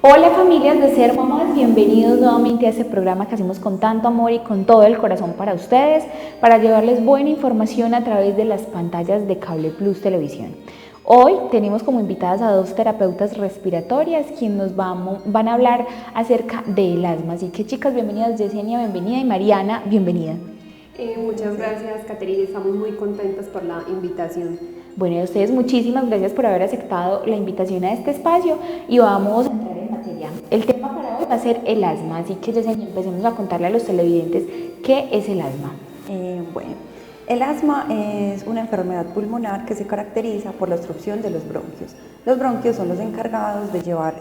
Hola familias de Ser Mamás, bienvenidos nuevamente a este programa que hacemos con tanto amor y con todo el corazón para ustedes, para llevarles buena información a través de las pantallas de Cable Plus Televisión. Hoy tenemos como invitadas a dos terapeutas respiratorias quienes nos van a hablar acerca del asma. Así que chicas, bienvenidas, Yesenia, bienvenida, y Mariana, bienvenida. Muchas gracias, Caterina, estamos muy contentas por la invitación. Bueno, a ustedes muchísimas gracias por haber aceptado la invitación a este espacio y vamos a entrar en materia. El tema para hoy va a ser el asma, así que Yesenia, empecemos a contarle a los televidentes qué es el asma. Bueno, el asma es una enfermedad pulmonar que se caracteriza por la obstrucción de los bronquios. Los bronquios son los encargados de llevar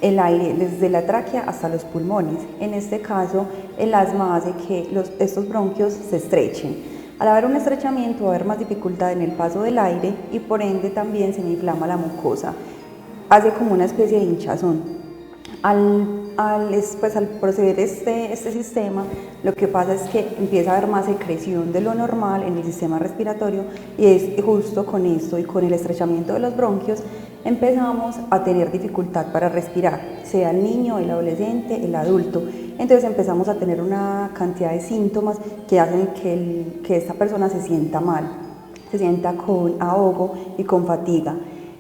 el aire desde la tráquea hasta los pulmones. En este caso, el asma hace que estos bronquios se estrechen. Al haber un estrechamiento va a haber más dificultad en el paso del aire y por ende también se me inflama la mucosa. Hace como una especie de hinchazón. Al proceder este sistema, lo que pasa es que empieza a haber más secreción de lo normal en el sistema respiratorio y es justo con esto y con el estrechamiento de los bronquios empezamos a tener dificultad para respirar, sea el niño, el adolescente, el adulto. Entonces empezamos a tener una cantidad de síntomas que hacen que esta persona se sienta mal, se sienta con ahogo y con fatiga.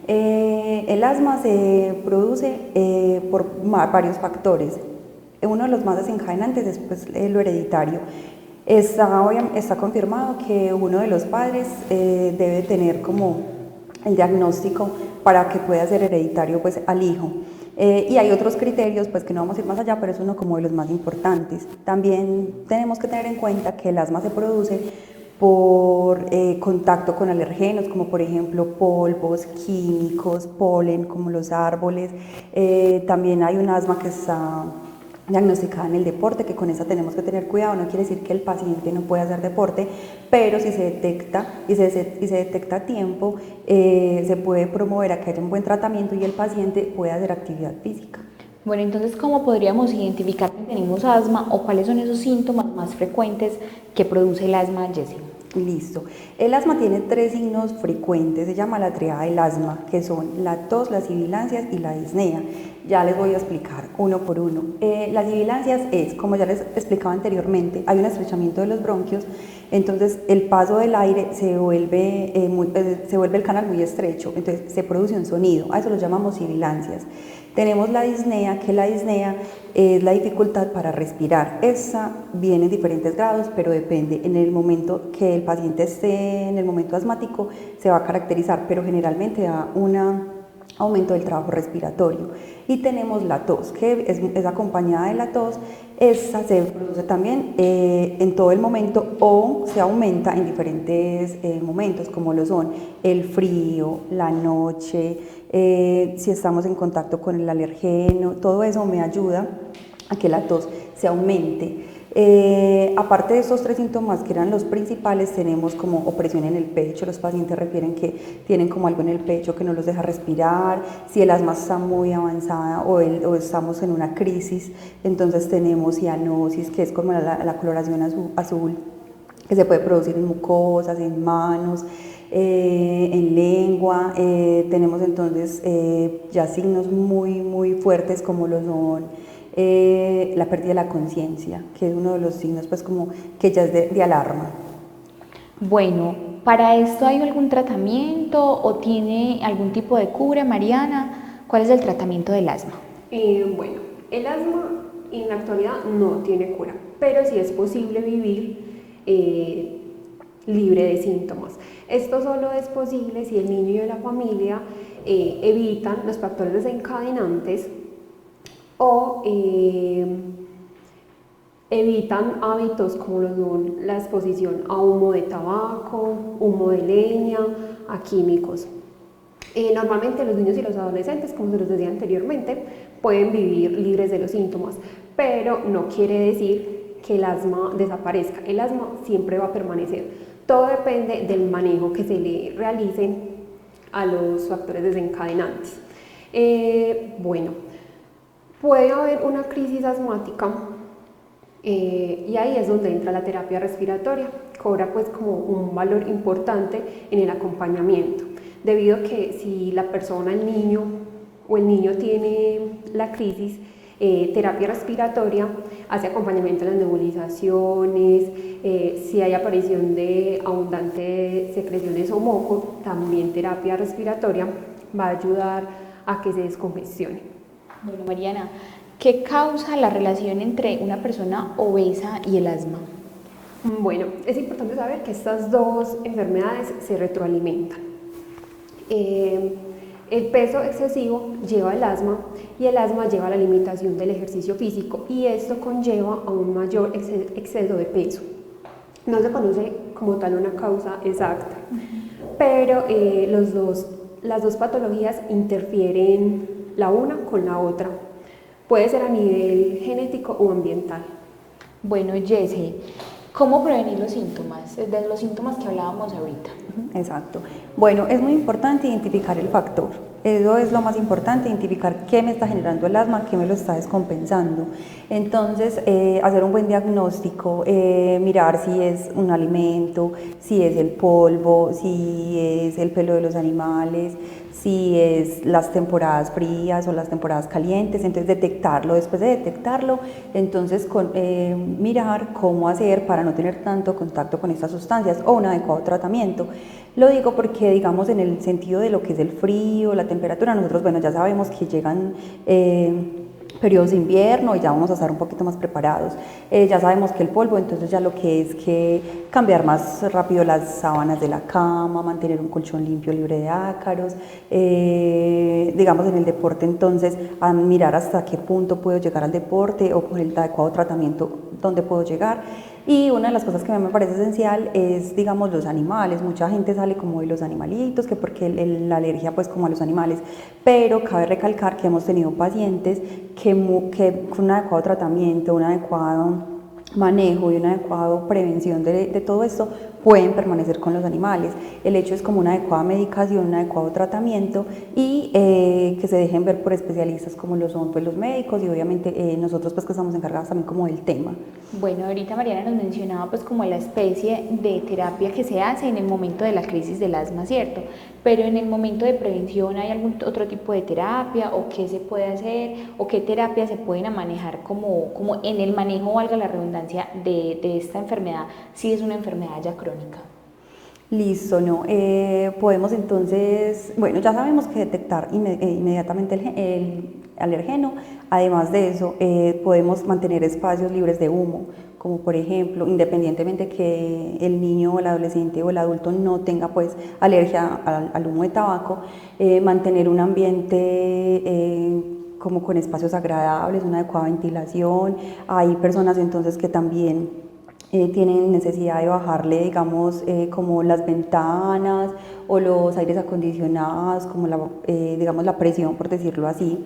El asma se produce por varios factores. Uno de los más desencadenantes es pues, lo hereditario. Está confirmado que uno de los padres debe tener como el diagnóstico para que pueda ser hereditario pues, al hijo. Y hay otros criterios pues, que no vamos a ir más allá, pero es uno como de los más importantes. También tenemos que tener en cuenta que el asma se produce por contacto con alergenos, como por ejemplo polvos, químicos, polen, como los árboles. También hay un asma que está diagnosticada en el deporte, que con esa tenemos que tener cuidado. No quiere decir que el paciente no pueda hacer deporte, pero si se detecta y se detecta a tiempo, se puede promover a que haya un buen tratamiento y el paciente pueda hacer actividad física. Bueno, entonces, ¿cómo podríamos identificar que tenemos asma o cuáles son esos síntomas más frecuentes que produce el asma, Jessie? Listo. El asma tiene 3 signos frecuentes, se llama la triada del asma, que son la tos, las sibilancias y la disnea. Ya les voy a explicar uno por uno. Las sibilancias es, como ya les explicaba anteriormente, hay un estrechamiento de los bronquios, entonces el paso del aire se vuelve el canal muy estrecho, entonces se produce un sonido, a eso lo llamamos sibilancias. Tenemos la disnea, que la disnea es la dificultad para respirar. Esa viene en diferentes grados, pero depende. En el momento que el paciente esté en el momento asmático, se va a caracterizar, pero generalmente da un aumento del trabajo respiratorio. Y tenemos la tos, que es acompañada de la tos. Esa se produce también en todo el momento o se aumenta en diferentes momentos, como lo son el frío, la noche, si estamos en contacto con el alergeno. Todo eso me ayuda a que la tos se aumente. Aparte de estos 3 síntomas que eran los principales, tenemos como opresión en el pecho. Los pacientes refieren que tienen como algo en el pecho que no los deja respirar. Si el asma está muy avanzada o estamos en una crisis, entonces tenemos cianosis, que es como la coloración azul, que se puede producir en mucosas, en manos, en lengua. Tenemos entonces ya signos muy fuertes como lo son la pérdida de la conciencia, que es uno de los signos pues como que ya es de alarma. Bueno, ¿para esto hay algún tratamiento o tiene algún tipo de cura, Mariana? ¿Cuál es el tratamiento del asma? Bueno, el asma en la actualidad no tiene cura, pero sí es posible vivir libre de síntomas. Esto solo es posible si el niño y la familia evitan los factores desencadenantes o evitan hábitos como la exposición a humo de tabaco, humo de leña, a químicos. Normalmente los niños y los adolescentes, como se los decía anteriormente, pueden vivir libres de los síntomas, pero no quiere decir que el asma desaparezca. El asma siempre va a permanecer. Todo depende del manejo que se le realice a los factores desencadenantes. Bueno, puede haber una crisis asmática y ahí es donde entra la terapia respiratoria. Cobra pues como un valor importante en el acompañamiento, debido a que si la persona, el niño o el niño tiene la crisis, terapia respiratoria, hace acompañamiento en las nebulizaciones, si hay aparición de abundantes secreciones o moco, también terapia respiratoria va a ayudar a que se descongestione. Bueno, Mariana, ¿qué causa la relación entre una persona obesa y el asma? Bueno, es importante saber que estas dos enfermedades se retroalimentan. El peso excesivo lleva al asma y el asma lleva a la limitación del ejercicio físico y esto conlleva a un mayor exceso de peso. No se conoce como tal una causa exacta, pero las dos patologías interfieren la una con la otra. Puede ser a nivel genético o ambiental. Bueno, Jesse, ¿cómo prevenir los síntomas? De los síntomas que hablábamos ahorita. Exacto. Bueno, es muy importante identificar el factor. Eso es lo más importante, identificar qué me está generando el asma, qué me lo está descompensando. Entonces, hacer un buen diagnóstico, mirar si es un alimento, si es el polvo, si es el pelo de los animales, si es las temporadas frías o las temporadas calientes, entonces detectarlo. Después de detectarlo, entonces mirar cómo hacer para no tener tanto contacto con estas sustancias o un adecuado tratamiento. Lo digo porque, digamos, en el sentido de lo que es el frío, la temperatura, nosotros, bueno, ya sabemos que llegan periodos de invierno y ya vamos a estar un poquito más preparados. Ya sabemos que el polvo, entonces ya lo que es que cambiar más rápido las sábanas de la cama, mantener un colchón limpio, libre de ácaros. Digamos, en el deporte, entonces, a mirar hasta qué punto puedo llegar al deporte o con el adecuado tratamiento, dónde puedo llegar. Y una de las cosas que a mí me parece esencial es, digamos, los animales. Mucha gente sale como de los animalitos, que porque la alergia pues como a los animales, pero cabe recalcar que hemos tenido pacientes que con un adecuado tratamiento, un adecuado manejo y una adecuada prevención de todo esto pueden permanecer con los animales. El hecho es como una adecuada medicación, un adecuado tratamiento y que se dejen ver por especialistas como lo son pues los médicos y obviamente nosotros pues que estamos encargados también como del tema. Bueno, ahorita Mariana nos mencionaba pues como la especie de terapia que se hace en el momento de la crisis del asma, ¿cierto? Pero en el momento de prevención, ¿hay algún otro tipo de terapia o qué se puede hacer o qué terapias se pueden manejar como en el manejo, valga la redundancia, de esta enfermedad, si es una enfermedad ya crónica? Listo, no. Podemos entonces, bueno, ya sabemos que detectar inmediatamente el alergeno. Además de eso, podemos mantener espacios libres de humo, como por ejemplo, independientemente que el niño o el adolescente o el adulto no tenga pues alergia al humo de tabaco, mantener un ambiente como con espacios agradables, una adecuada ventilación. Hay personas entonces que también tienen necesidad de bajarle, digamos, como las ventanas o los aires acondicionados, como digamos, la presión, por decirlo así.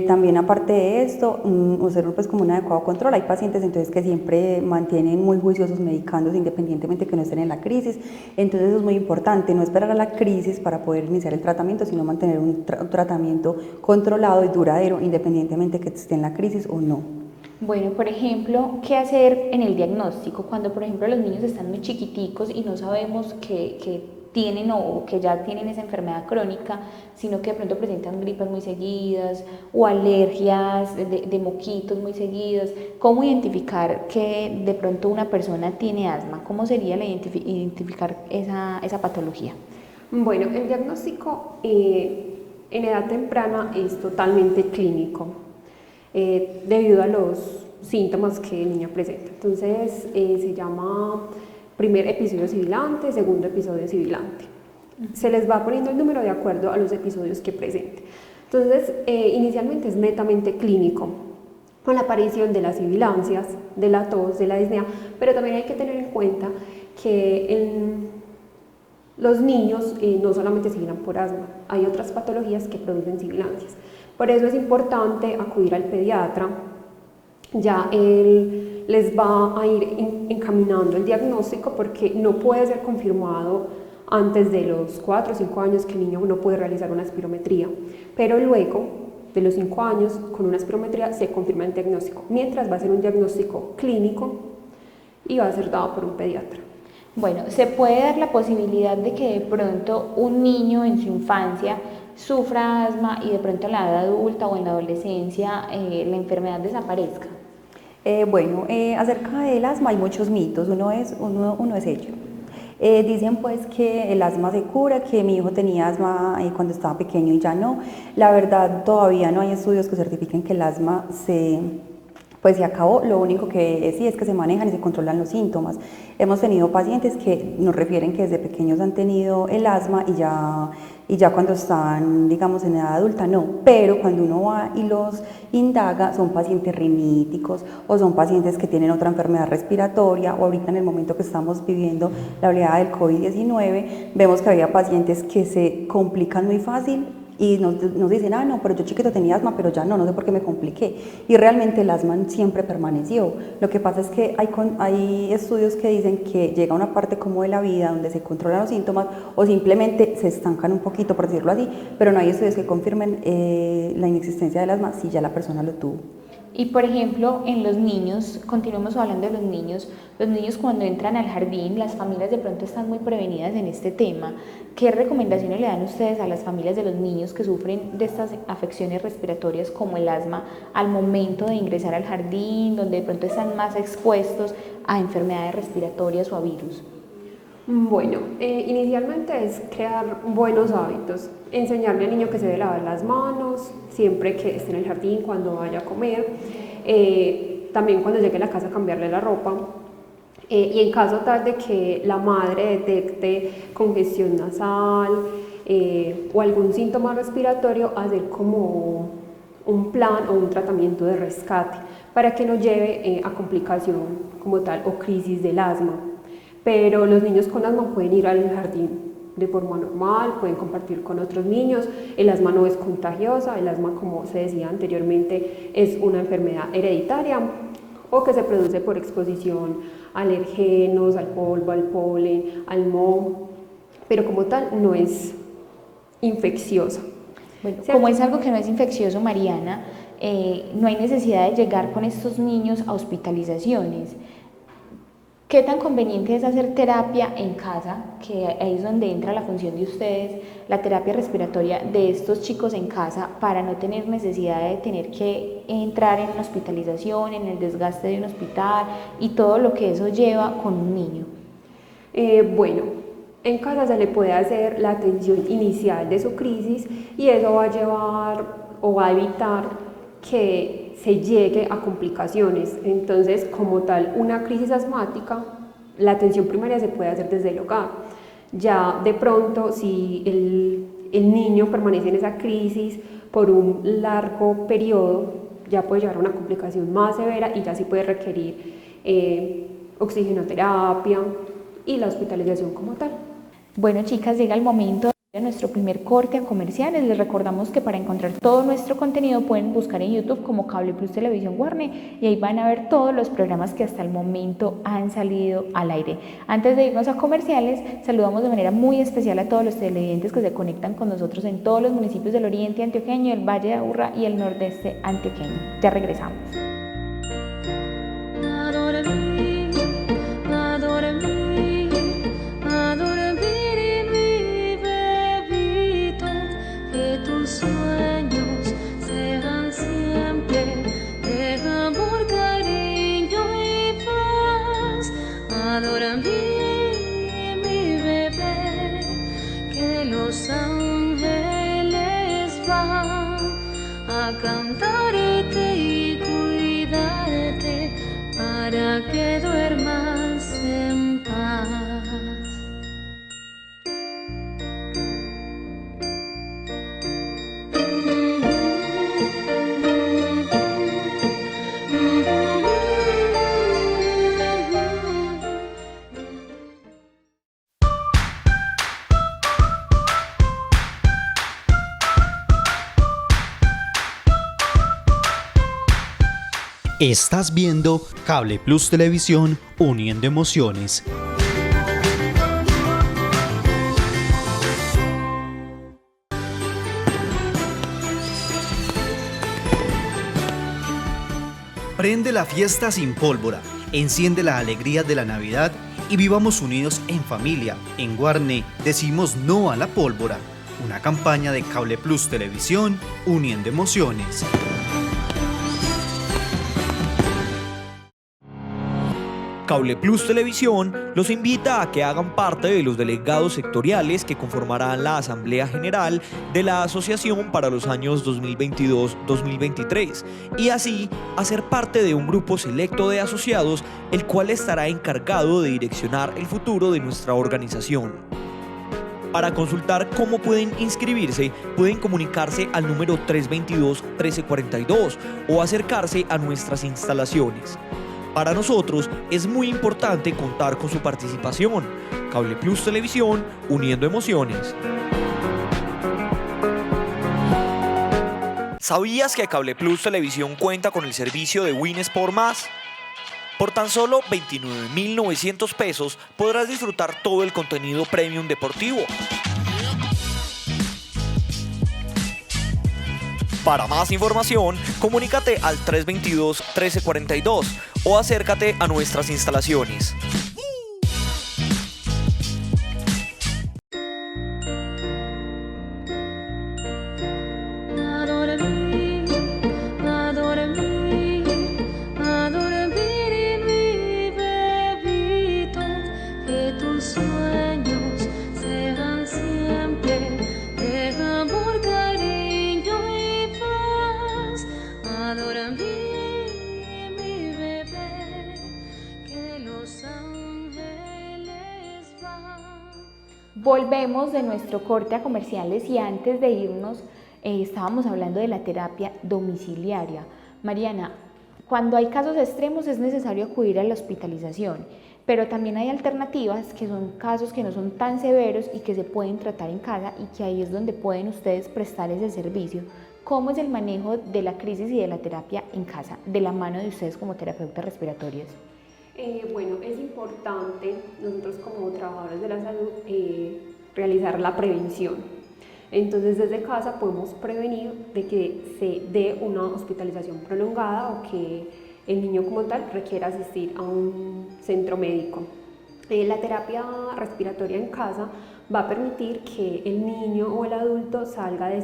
También aparte de esto, hacer pues como un adecuado control. Hay pacientes entonces que siempre mantienen muy juiciosos medicándose independientemente que no estén en la crisis, entonces eso es muy importante, no esperar a la crisis para poder iniciar el tratamiento, sino mantener un tratamiento controlado y duradero independientemente que esté en la crisis o no. Bueno, por ejemplo, ¿qué hacer en el diagnóstico? Cuando, por ejemplo, los niños están muy chiquiticos y no sabemos que tienen o que ya tienen esa enfermedad crónica, sino que de pronto presentan gripas muy seguidas o alergias de moquitos muy seguidos. ¿Cómo identificar que de pronto una persona tiene asma? ¿Cómo sería identificar esa patología? Bueno, el diagnóstico en edad temprana es totalmente clínico. Debido a los síntomas que el niño presenta. Entonces se llama primer episodio sibilante, segundo episodio sibilante. Se les va poniendo el número de acuerdo a los episodios que presente. Entonces inicialmente es netamente clínico, con la aparición de las sibilancias, de la tos, de la disnea, pero también hay que tener en cuenta que los niños no solamente sibilan por asma, hay otras patologías que producen sibilancias. Por eso es importante acudir al pediatra, ya él les va a ir encaminando el diagnóstico porque no puede ser confirmado antes de los 4 o 5 años que el niño no puede realizar una espirometría, pero luego de los 5 años con una espirometría se confirma el diagnóstico, mientras va a ser un diagnóstico clínico y va a ser dado por un pediatra. Bueno, se puede dar la posibilidad de que de pronto un niño en su infancia sufra asma y de pronto en la edad adulta o en la adolescencia la enfermedad desaparezca? Acerca del asma hay muchos mitos, uno es hecho. Dicen pues que el asma se cura, que mi hijo tenía asma cuando estaba pequeño y ya no. La verdad todavía no hay estudios que certifiquen que el asma se acabó. Lo único que sí es que se manejan y se controlan los síntomas. Hemos tenido pacientes que nos refieren que desde pequeños han tenido el asma y ya cuando están, digamos, en edad adulta no, pero cuando uno va y los indaga son pacientes riníticos o son pacientes que tienen otra enfermedad respiratoria, o ahorita en el momento que estamos viviendo la oleada del COVID-19 vemos que había pacientes que se complican muy fácil y nos dicen, no, pero yo chiquito tenía asma, pero ya no sé por qué me compliqué. Y realmente el asma siempre permaneció. Lo que pasa es que hay estudios que dicen que llega una parte como de la vida donde se controlan los síntomas o simplemente se estancan un poquito, por decirlo así, pero no hay estudios que confirmen la inexistencia del asma si ya la persona lo tuvo. Y por ejemplo, en los niños, continuemos hablando de los niños cuando entran al jardín, las familias de pronto están muy prevenidas en este tema. ¿Qué recomendaciones le dan ustedes a las familias de los niños que sufren de estas afecciones respiratorias como el asma al momento de ingresar al jardín, donde de pronto están más expuestos a enfermedades respiratorias o a virus? Bueno, inicialmente es crear buenos hábitos, enseñarle al niño que se debe lavar las manos siempre que esté en el jardín, cuando vaya a comer, también cuando llegue a la casa cambiarle la ropa, y en caso tal de que la madre detecte congestión nasal o algún síntoma respiratorio, hacer como un plan o un tratamiento de rescate para que no lleve a complicación como tal o crisis del asma. Pero los niños con asma pueden ir al jardín de forma normal, pueden compartir con otros niños. El asma no es contagiosa, el asma, como se decía anteriormente, es una enfermedad hereditaria o que se produce por exposición a alergenos, al polvo, al polen, al moho, pero como tal no es infecciosa. Bueno, como es algo que no es infeccioso, Mariana, no hay necesidad de llegar con estos niños a hospitalizaciones. ¿Qué tan conveniente es hacer terapia en casa? Que ahí es donde entra la función de ustedes, la terapia respiratoria de estos chicos en casa, para no tener necesidad de tener que entrar en una hospitalización, en el desgaste de un hospital y todo lo que eso lleva con un niño. Bueno, en casa se le puede hacer la atención inicial de su crisis y eso va a llevar o va a evitar que se llegue a complicaciones. Entonces, como tal, una crisis asmática, la atención primaria se puede hacer desde el hogar. Ya de pronto, si el niño permanece en esa crisis por un largo periodo, ya puede llevar a una complicación más severa y ya sí puede requerir oxigenoterapia y la hospitalización como tal. Bueno, chicas, llega el momento de nuestro primer corte a comerciales. Les recordamos que para encontrar todo nuestro contenido pueden buscar en YouTube como Cable Plus Televisión Guarne y ahí van a ver todos los programas que hasta el momento han salido al aire. Antes de irnos a comerciales, saludamos de manera muy especial a todos los televidentes que se conectan con nosotros en todos los municipios del oriente antioqueño, el Valle de Aburrá y el nordeste antioqueño. Ya regresamos. Sueños sean siempre de amor, cariño y paz. Adora mi bebé, que los ángeles van a cantarte y cuidarte para que duermas en paz. Estás viendo Cable Plus Televisión, uniendo emociones. Prende la fiesta sin pólvora, enciende la alegría de la Navidad y vivamos unidos en familia. En Guarne decimos no a la pólvora. una campaña de Cable Plus Televisión, uniendo emociones. Cable Plus Televisión los invita a que hagan parte de los delegados sectoriales que conformarán la Asamblea General de la Asociación para los años 2022-2023 y así hacer parte de un grupo selecto de asociados, el cual estará encargado de direccionar el futuro de nuestra organización. Para consultar cómo pueden inscribirse, pueden comunicarse al número 322-1342 o acercarse a nuestras instalaciones. Para nosotros es muy importante contar con su participación. Cable Plus Televisión, uniendo emociones. ¿Sabías que Cable Plus Televisión cuenta con el servicio de Win Sport Más? Por tan solo 29.900 pesos podrás disfrutar todo el contenido premium deportivo. Para más información, comunícate al 322-1342 o acércate a nuestras instalaciones. Volvemos de nuestro corte a comerciales y antes de irnos estábamos hablando de la terapia domiciliaria. Mariana, cuando hay casos extremos es necesario acudir a la hospitalización, pero también hay alternativas que son casos que no son tan severos y que se pueden tratar en casa y que ahí es donde pueden ustedes prestar ese servicio. ¿Cómo es el manejo de la crisis y de la terapia en casa de la mano de ustedes como terapeutas respiratorias? Bueno, es importante nosotros como trabajadores de la salud realizar la prevención. Entonces desde casa podemos prevenir de que se dé una hospitalización prolongada o que el niño como tal requiera asistir a un centro médico. La terapia respiratoria en casa va a permitir que el niño o el adulto salga de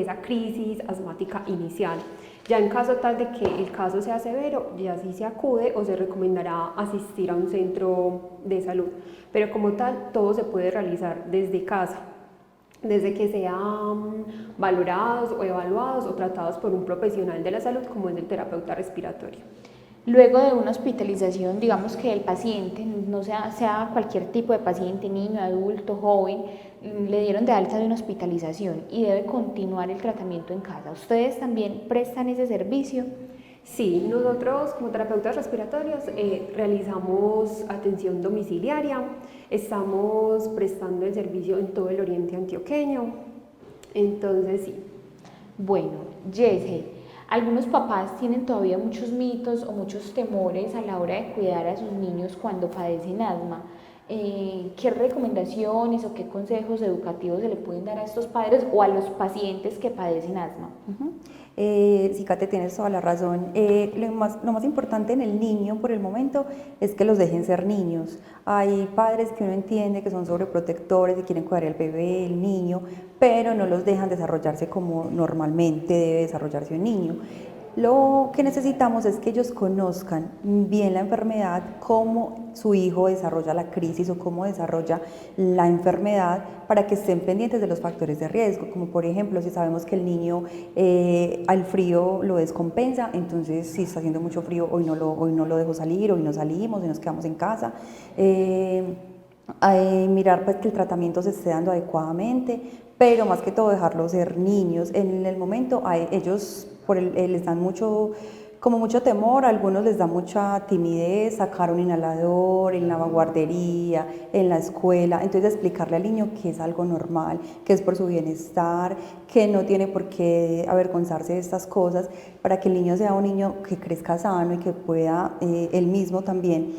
esa crisis asmática inicial. Ya en caso tal de que el caso sea severo, ya sí se acude o se recomendará asistir a un centro de salud. Pero como tal, todo se puede realizar desde casa, desde que sean valorados o evaluados o tratados por un profesional de la salud como es el terapeuta respiratorio. Luego de una hospitalización, digamos que el paciente, no sea cualquier tipo de paciente, niño, adulto, joven, le dieron de alta de una hospitalización y debe continuar el tratamiento en casa. ¿Ustedes también prestan ese servicio? Sí, nosotros como terapeutas respiratorios realizamos atención domiciliaria, estamos prestando el servicio en todo el oriente antioqueño, entonces sí. Bueno, Jesse, algunos papás tienen todavía muchos mitos o muchos temores a la hora de cuidar a sus niños cuando padecen asma. ¿Qué recomendaciones o qué consejos educativos se le pueden dar a estos padres o a los pacientes que padecen asma? Sí, Kate, tienes toda la razón. Lo más importante en el niño por el momento es que los dejen ser niños. Hay padres que uno entiende que son sobreprotectores y quieren cuidar al bebé, el niño, pero no los dejan desarrollarse como normalmente debe desarrollarse un niño. Lo que necesitamos es que ellos conozcan bien la enfermedad, cómo su hijo desarrolla la crisis o cómo desarrolla la enfermedad para que estén pendientes de los factores de riesgo, como por ejemplo si sabemos que el niño al frío lo descompensa, entonces si está haciendo mucho frío hoy no lo dejo salir, hoy no salimos, hoy nos quedamos en casa. Mirar pues que el tratamiento se esté dando adecuadamente, pero más que todo dejarlos ser niños. En el momento ellos les dan mucho temor, a algunos les da mucha timidez sacar un inhalador en la guardería, en la escuela, entonces explicarle al niño que es algo normal, que es por su bienestar, que no tiene por qué avergonzarse de estas cosas, para que el niño sea un niño que crezca sano y que pueda él mismo también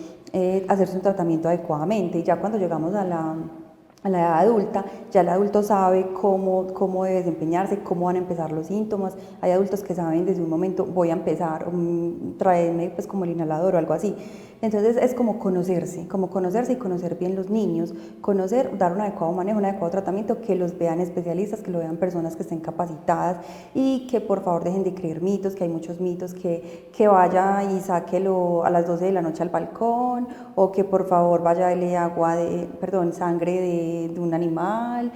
hacerse un tratamiento adecuadamente. Y ya cuando llegamos a a la edad adulta, ya el adulto sabe cómo debe desempeñarse, cómo van a empezar los síntomas. Hay adultos que saben desde un momento, voy a empezar, traerme pues como el inhalador o algo así. Entonces es como conocerse y conocer bien los niños, dar un adecuado manejo, un adecuado tratamiento, que los vean especialistas, que lo vean personas que estén capacitadas, y que por favor dejen de creer mitos, que hay muchos mitos, que vaya y sáquelo a las 12 de la noche al balcón, o que por favor vaya a darle sangre de un animal,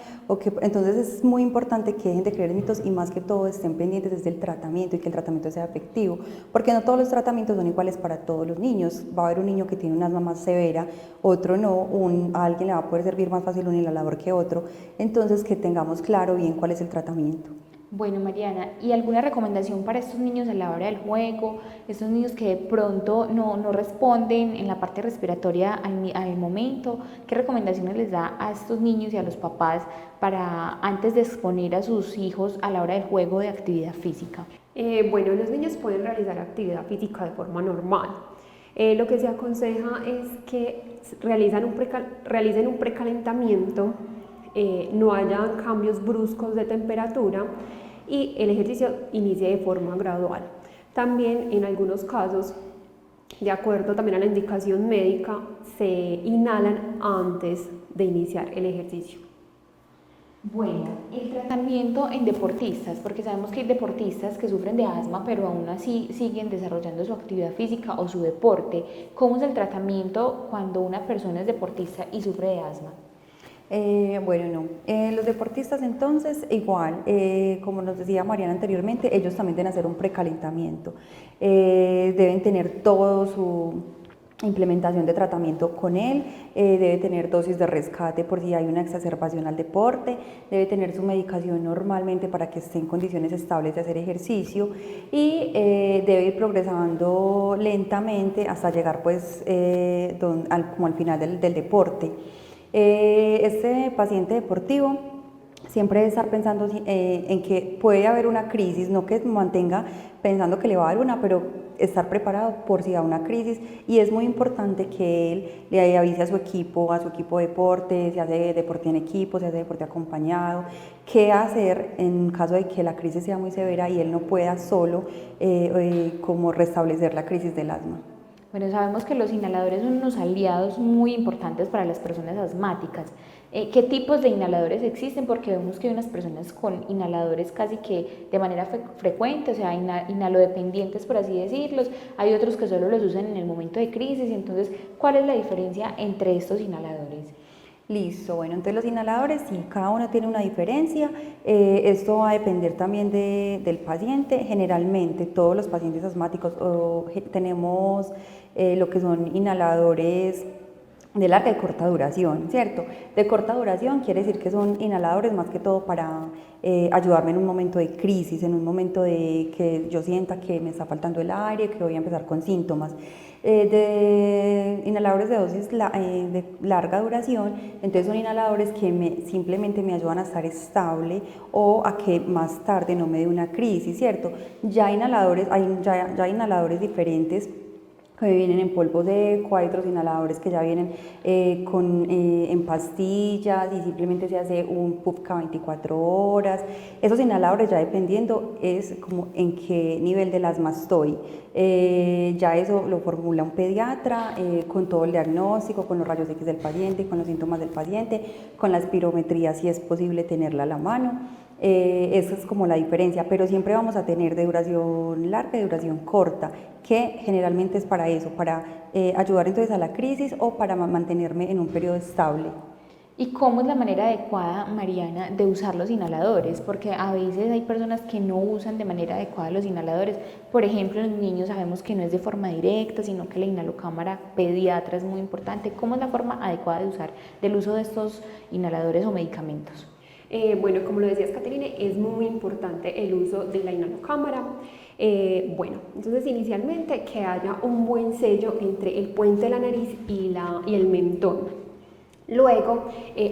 entonces es muy importante que dejen de creer mitos, y más que todo estén pendientes desde el tratamiento, y que el tratamiento sea efectivo, porque no todos los tratamientos son iguales para todos los niños. Va a haber un niño que tiene un asma más severa, otro no, a alguien le va a poder servir más fácil un inhalador que otro, entonces que tengamos claro bien cuál es el tratamiento. Bueno, Mariana, ¿y alguna recomendación para estos niños a la hora del juego? Estos niños que de pronto no responden en la parte respiratoria al momento. ¿Qué recomendaciones les da a estos niños y a los papás para antes de exponer a sus hijos a la hora del juego de actividad física? Bueno, los niños pueden realizar actividad física de forma normal. Lo que se aconseja es que realicen un precalentamiento, no haya cambios bruscos de temperatura, y el ejercicio inicie de forma gradual. También en algunos casos, de acuerdo también a la indicación médica, se inhalan antes de iniciar el ejercicio. Bueno, el tratamiento en deportistas, porque sabemos que hay deportistas que sufren de asma, pero aún así siguen desarrollando su actividad física o su deporte. ¿Cómo es el tratamiento cuando una persona es deportista y sufre de asma? Los deportistas entonces igual, como nos decía Mariana anteriormente, ellos también deben hacer un precalentamiento, deben tener todo su implementación de tratamiento con él, debe tener dosis de rescate por si hay una exacerbación al deporte, debe tener su medicación normalmente para que esté en condiciones estables de hacer ejercicio, y debe ir progresando lentamente hasta llegar pues como al final del deporte. Este paciente deportivo siempre debe estar pensando en que puede haber una crisis, no que mantenga pensando que le va a dar una, pero estar preparado por si da una crisis, y es muy importante que él le avise a su equipo de deporte, si hace deporte en equipo, si hace deporte acompañado, qué hacer en caso de que la crisis sea muy severa y él no pueda solo como restablecer la crisis del asma. Bueno, sabemos que los inhaladores son unos aliados muy importantes para las personas asmáticas. ¿Qué tipos de inhaladores existen? Porque vemos que hay unas personas con inhaladores casi que de manera frecuente, o sea, inhalodependientes, por así decirlos. Hay otros que solo los usan en el momento de crisis. Entonces, ¿cuál es la diferencia entre estos inhaladores? Listo, bueno, entonces los inhaladores, sí, cada uno tiene una diferencia. Esto va a depender también del paciente. Generalmente todos los pacientes asmáticos tenemos lo que son inhaladores de larga y corta duración, ¿cierto? De corta duración quiere decir que son inhaladores más que todo para ayudarme en un momento de crisis, en un momento de que yo sienta que me está faltando el aire, que voy a empezar con síntomas. De inhaladores de dosis de larga duración, entonces son inhaladores que simplemente me ayudan a estar estable o a que más tarde no me dé una crisis, ¿cierto? Ya hay inhaladores diferentes que vienen en polvo seco, hay otros inhaladores que ya vienen en pastillas y simplemente se hace un puff cada 24 horas. Esos inhaladores ya dependiendo es como en qué nivel del asma estoy. Ya eso lo formula un pediatra con todo el diagnóstico, con los rayos X del paciente, con los síntomas del paciente, con la espirometría si es posible tenerla a la mano. Esa es como la diferencia, pero siempre vamos a tener de duración larga y duración corta, que generalmente es para eso, para ayudar entonces a la crisis o para mantenerme en un periodo estable. ¿Y cómo es la manera adecuada, Mariana, de usar los inhaladores? Porque a veces hay personas que no usan de manera adecuada los inhaladores. Por ejemplo, en los niños sabemos que no es de forma directa, sino que la inhalocámara pediatra es muy importante. ¿Cómo es la forma adecuada del uso de estos inhaladores o medicamentos? Bueno, como lo decías, Caterine, es muy importante el uso de la inhalocámara. Entonces inicialmente que haya un buen sello entre el puente de la nariz y el mentón. Luego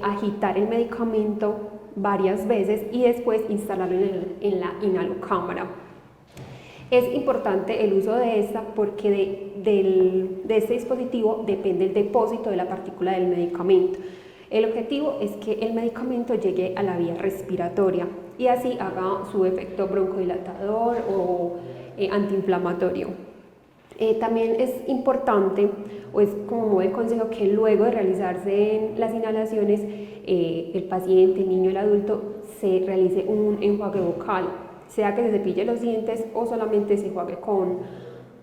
agitar el medicamento varias veces y después instalarlo en la inhalocámara. Es importante el uso de esta porque de este dispositivo depende el depósito de la partícula del medicamento. El objetivo es que el medicamento llegue a la vía respiratoria y así haga su efecto broncodilatador o antiinflamatorio. También es importante, o es como modo de consejo, que luego de realizarse las inhalaciones, el paciente, el niño, el adulto, se realice un enjuague bucal, sea que se cepille los dientes o solamente se enjuague con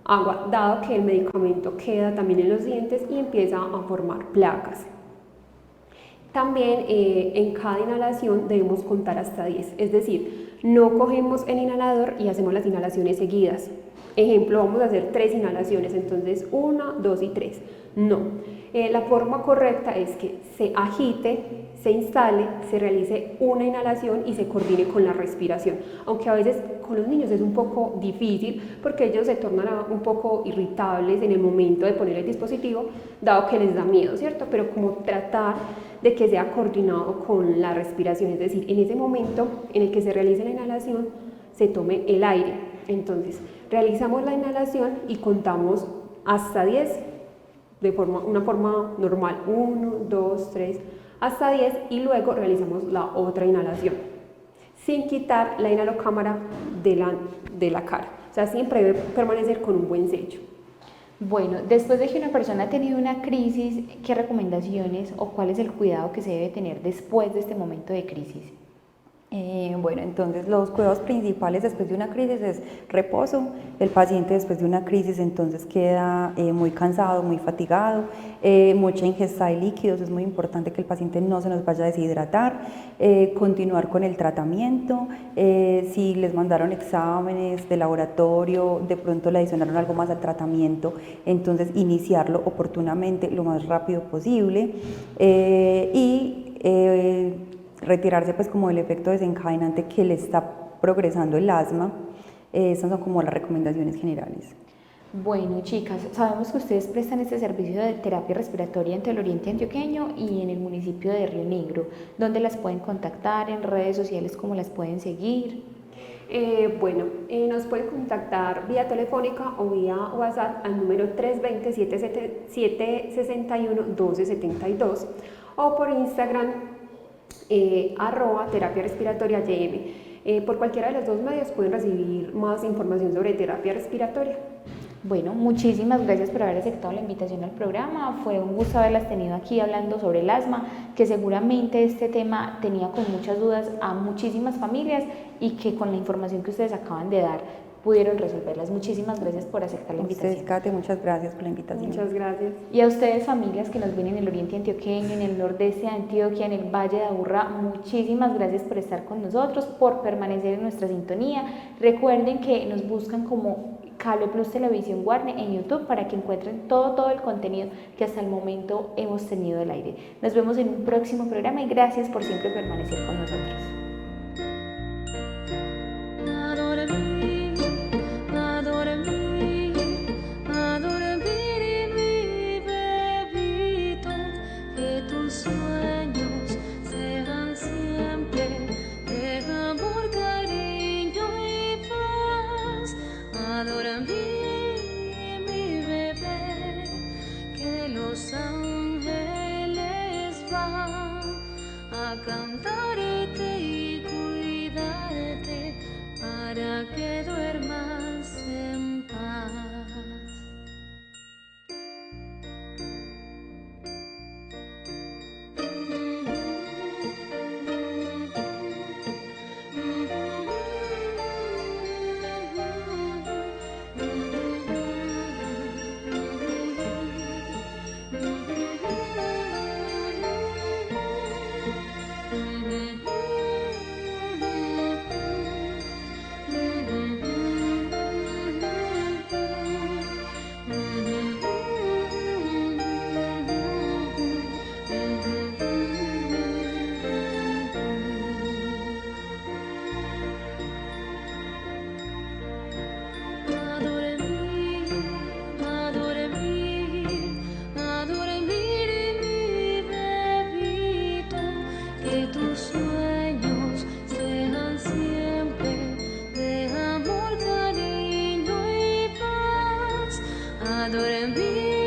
agua, dado que el medicamento queda también en los dientes y empieza a formar placas. También en cada inhalación debemos contar hasta 10, es decir, no cogemos el inhalador y hacemos las inhalaciones seguidas. Ejemplo, vamos a hacer 3 inhalaciones, entonces 1, 2 y 3. No, la forma correcta es que se agite, se instale, se realice una inhalación y se coordine con la respiración. Aunque a veces con los niños es un poco difícil porque ellos se tornan un poco irritables en el momento de poner el dispositivo, dado que les da miedo, ¿cierto? Pero como tratar de que sea coordinado con la respiración, es decir, en ese momento en el que se realice la inhalación, se tome el aire. Entonces, realizamos la inhalación y contamos hasta 10 de una forma normal, 1, 2, 3, hasta 10 y luego realizamos la otra inhalación, sin quitar la inhalocámara de la cara. O sea, siempre debe permanecer con un buen sello. Bueno, después de que una persona ha tenido una crisis, ¿qué recomendaciones o cuál es el cuidado que se debe tener después de este momento de crisis? Bueno, entonces los cuidados principales después de una crisis es reposo. El paciente después de una crisis entonces queda muy cansado, muy fatigado, mucha ingesta de líquidos, es muy importante que el paciente no se nos vaya a deshidratar, continuar con el tratamiento, si les mandaron exámenes de laboratorio, de pronto le adicionaron algo más al tratamiento, entonces iniciarlo oportunamente lo más rápido posible retirarse pues como el efecto desencadenante que le está progresando el asma. Esas son como las recomendaciones generales. Bueno, chicas, sabemos que ustedes prestan este servicio de terapia respiratoria en el oriente antioqueño y en el municipio de Río Negro. ¿Dónde las pueden contactar? ¿En redes sociales cómo las pueden seguir? Nos pueden contactar vía telefónica o vía WhatsApp al número 320-761-1272 o por Instagram @terapia respiratoria YM. Por cualquiera de los dos medios pueden recibir más información sobre terapia respiratoria. Bueno, muchísimas gracias por haber aceptado la invitación al programa. Fue un gusto haberlas tenido aquí hablando sobre el asma, que seguramente este tema tenía con muchas dudas a muchísimas familias y que con la información que ustedes acaban de dar pudieron resolverlas. Muchísimas gracias por aceptar la invitación. Ustedes, Kate, muchas gracias por la invitación. Muchas gracias. Y a ustedes, familias que nos ven en el oriente antioqueño, en el nordeste de Antioquia, en el Valle de Aburrá, muchísimas gracias por estar con nosotros, por permanecer en nuestra sintonía. Recuerden que nos buscan como Cable Plus Televisión Guarne en YouTube para que encuentren todo el contenido que hasta el momento hemos tenido al aire. Nos vemos en un próximo programa y gracias por siempre permanecer con nosotros. Adora mi bebé, que los ángeles van a cantarte y cuidarte para que duermas en paz. Adora mi